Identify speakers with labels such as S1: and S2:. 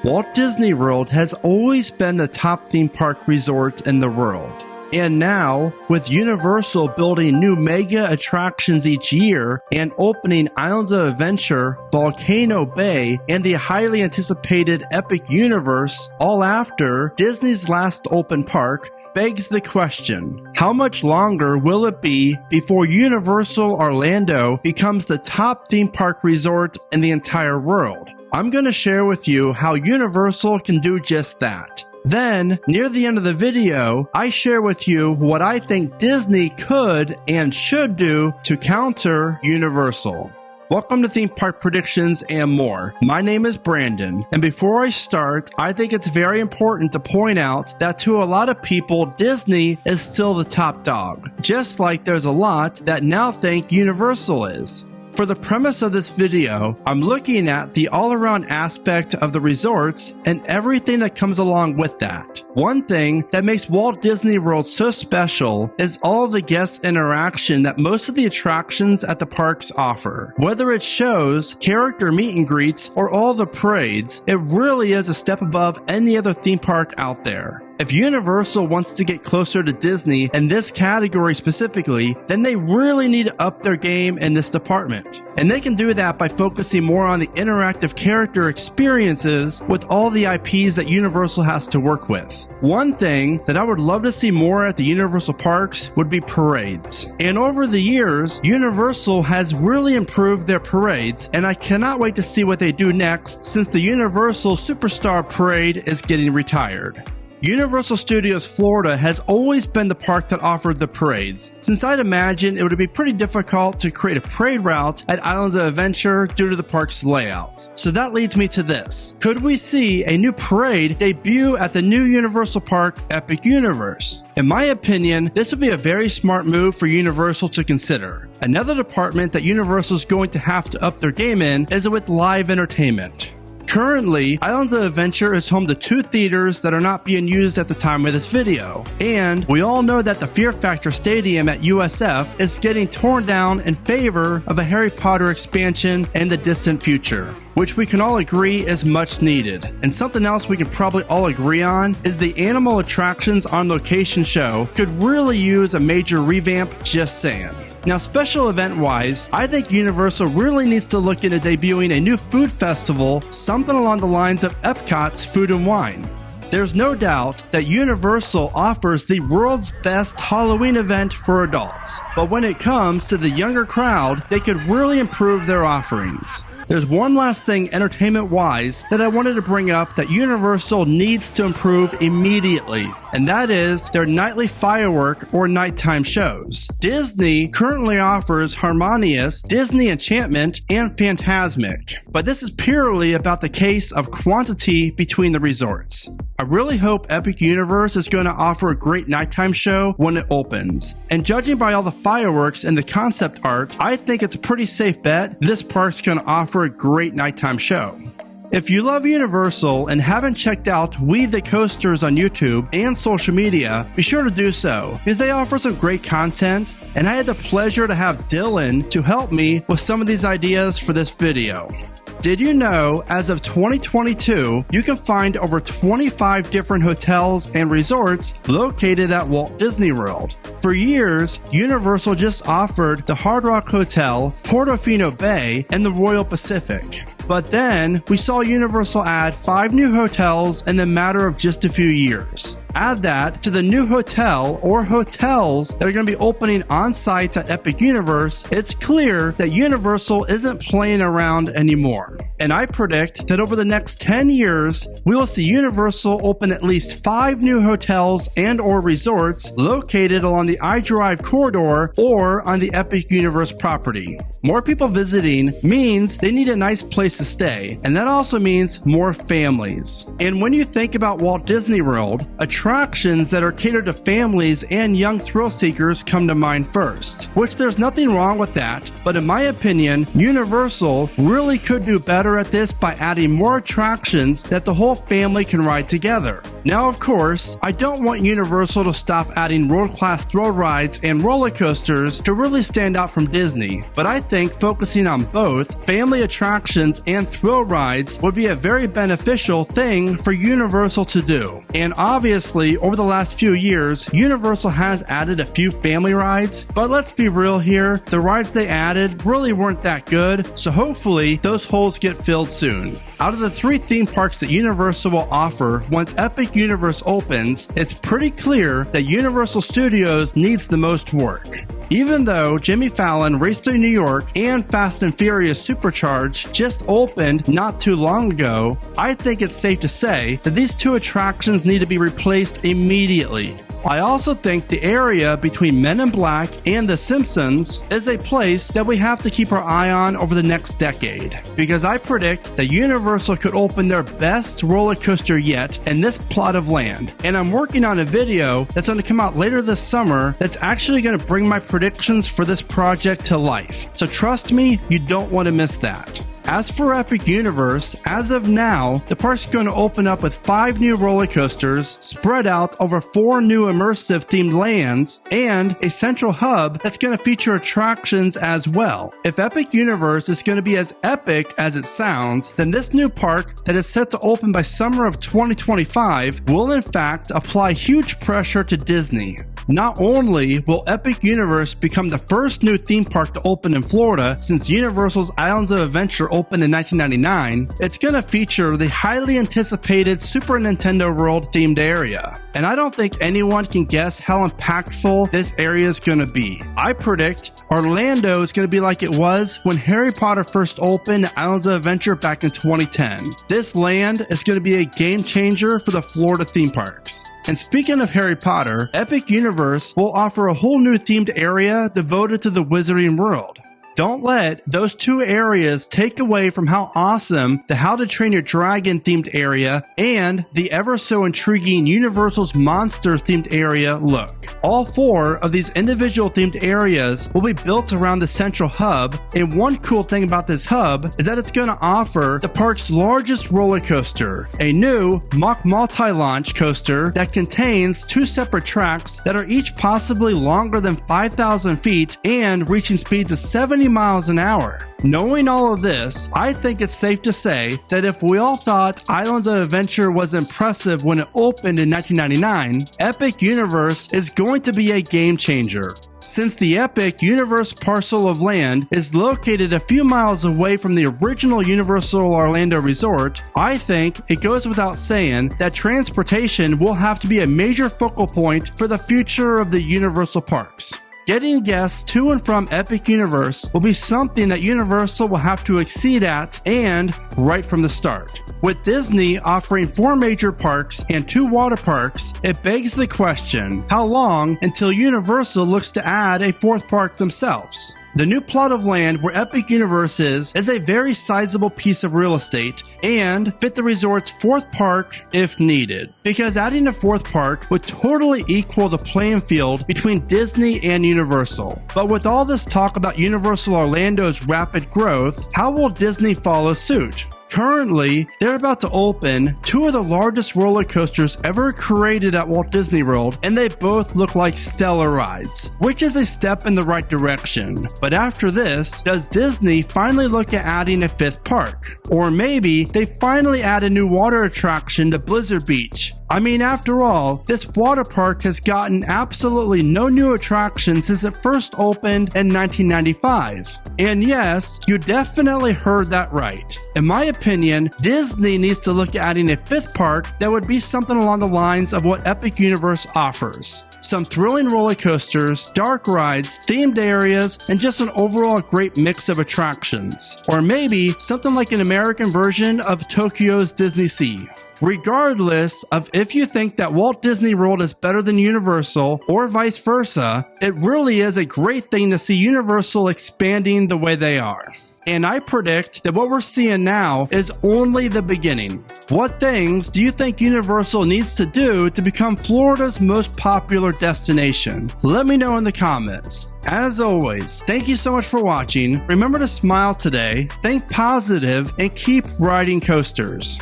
S1: Walt Disney World has always been the top theme park resort in the world. And now, with Universal building new mega attractions each year and opening Islands of Adventure, Volcano Bay, and the highly anticipated Epic Universe, all after Disney's last open park, begs the question, how much longer will it be before Universal Orlando becomes the top theme park resort in the entire world? I'm going to share with you how Universal can do just that. Then, near the end of the video, I share with you what I think Disney could and should do to counter Universal. Welcome to Theme Park Predictions and more. My name is Brandon, and before I start, I think it's very important to point out that to a lot of people, Disney is still the top dog, just like there's a lot that now think Universal is. For the premise of this video, I'm looking at the all-around aspect of the resorts and everything that comes along with that. One thing that makes Walt Disney World so special is all the guest interaction that most of the attractions at the parks offer. Whether it's shows, character meet and greets, or all the parades, it really is a step above any other theme park out there. If Universal wants to get closer to Disney in this category specifically, then they really need to up their game in this department. And they can do that by focusing more on the interactive character experiences with all the IPs that Universal has to work with. One thing that I would love to see more at the Universal parks would be parades. And over the years, Universal has really improved their parades, and I cannot wait to see what they do next since the Universal Superstar Parade is getting retired. Universal Studios Florida has always been the park that offered the parades, since I'd imagine it would be pretty difficult to create a parade route at Islands of Adventure due to the park's layout. So that leads me to this. Could we see a new parade debut at the new Universal Park Epic Universe? In my opinion, this would be a very smart move for Universal to consider. Another department that Universal is going to have to up their game in is with live entertainment. Currently, Islands of Adventure is home to 2 theaters that are not being used at the time of this video. And we all know that the Fear Factor Stadium at USF is getting torn down in favor of a Harry Potter expansion in the distant future, which we can all agree is much needed. And something else we can probably all agree on is the Animal Attractions on Location show could really use a major revamp, just saying. Now, special event wise, I think Universal really needs to look into debuting a new food festival, something along the lines of Epcot's Food and Wine. There's no doubt that Universal offers the world's best Halloween event for adults, but when it comes to the younger crowd, they could really improve their offerings. There's one last thing entertainment-wise that I wanted to bring up that Universal needs to improve immediately, and that is their nightly firework or nighttime shows. Disney currently offers Harmonious, Disney Enchantment, and Fantasmic, but this is purely about the case of quantity between the resorts. I really hope Epic Universe is going to offer a great nighttime show when it opens, and judging by all the fireworks and the concept art, I think it's a pretty safe bet this park's going to offer a great nighttime show. If you love Universal and haven't checked out We the Coasters on YouTube and social media, be sure to do so, because they offer some great content, and I had the pleasure to have Dylan to help me with some of these ideas for this video. Did you know, as of 2022, you can find over 25 different hotels and resorts located at Walt Disney World? For years, Universal just offered the Hard Rock Hotel, Portofino Bay, and the Royal Pacific. But then, we saw Universal add 5 new hotels in the matter of just a few years. Add that to the new hotel or hotels that are going to be opening on site at Epic Universe, it's clear that Universal isn't playing around anymore. And I predict that over the next 10 years, we will see Universal open at least 5 new hotels and or resorts located along the I-Drive corridor or on the Epic Universe property. More people visiting means they need a nice place to stay, and that also means more families. And when you think about Walt Disney World, attractions attractions that are catered to families and young thrill seekers come to mind first, which there's nothing wrong with that, but in my opinion, Universal really could do better at this by adding more attractions that the whole family can ride together. Now, of course, I don't want Universal to stop adding world-class thrill rides and roller coasters to really stand out from Disney, but I think focusing on both family attractions and thrill rides would be a very beneficial thing for Universal to do. And obviously, over the last few years, Universal has added a few family rides, but let's be real here, the rides they added really weren't that good, so hopefully those holes get filled soon. Out of the 3 theme parks that Universal will offer once Epic Universe opens, it's pretty clear that Universal Studios needs the most work. Even though Jimmy Fallon Race to New York and Fast and Furious Supercharged just opened not too long ago, I think it's safe to say that these 2 attractions need to be replaced immediately. I also think the area between Men in Black and The Simpsons is a place that we have to keep our eye on over the next decade, because I predict that Universal could open their best roller coaster yet in this plot of land, and I'm working on a video that's going to come out later this summer that's actually going to bring my predictions for this project to life, so trust me, you don't want to miss that. As for Epic Universe, as of now, the park's going to open up with 5 new roller coasters spread out over 4 new immersive themed lands and a central hub that's going to feature attractions as well. If Epic Universe is going to be as epic as it sounds, then this new park that is set to open by summer of 2025 will in fact apply huge pressure to Disney. Not only will Epic Universe become the first new theme park to open in Florida since Universal's Islands of Adventure opened in 1999, it's going to feature the highly anticipated Super Nintendo World themed area. And I don't think anyone can guess how impactful this area is going to be. I predict Orlando is going to be like it was when Harry Potter first opened at Islands of Adventure back in 2010. This land is going to be a game changer for the Florida theme parks. And speaking of Harry Potter, Epic Universe will offer a whole new themed area devoted to the Wizarding World. Don't let those 2 areas take away from how awesome the How to Train Your Dragon themed area and the ever so intriguing Universal's Monsters themed area look. All 4 of these individual themed areas will be built around the central hub, and one cool thing about this hub is that it's going to offer the park's largest roller coaster, a new mock multi-launch coaster that contains 2 separate tracks that are each possibly longer than 5,000 feet and reaching speeds of 70 miles an hour. Knowing all of this, I think it's safe to say that if we all thought Islands of Adventure was impressive when it opened in 1999, Epic Universe is going to be a game changer. Since the Epic Universe parcel of land is located a few miles away from the original Universal Orlando Resort, I think it goes without saying that transportation will have to be a major focal point for the future of the Universal parks. Getting guests to and from Epic Universe will be something that Universal will have to exceed at, and right from the start. With Disney offering 4 major parks and 2 water parks, it begs the question, how long until Universal looks to add a 4th park themselves? The new plot of land where Epic Universe is a very sizable piece of real estate and fit the resort's 4th park if needed, because adding a 4th park would totally equal the playing field between Disney and Universal. But with all this talk about Universal Orlando's rapid growth, how will Disney follow suit? Currently, they're about to open 2 of the largest roller coasters ever created at Walt Disney World, and they both look like stellar rides, which is a step in the right direction. But after this, does Disney finally look at adding a 5th park? Or maybe they finally add a new water attraction to Blizzard Beach? I mean, after all, this water park has gotten absolutely no new attractions since it first opened in 1995. And yes, you definitely heard that right. In my opinion, Disney needs to look at adding a 5th park that would be something along the lines of what Epic Universe offers. Some thrilling roller coasters, dark rides, themed areas, and just an overall great mix of attractions. Or maybe something like an American version of Tokyo's Disney Sea. Regardless of if you think that Walt Disney World is better than Universal or vice versa, it really is a great thing to see Universal expanding the way they are. And I predict that what we're seeing now is only the beginning. What things do you think Universal needs to do to become Florida's most popular destination? Let me know in the comments. As always, thank you so much for watching. Remember to smile today, think positive, and keep riding coasters.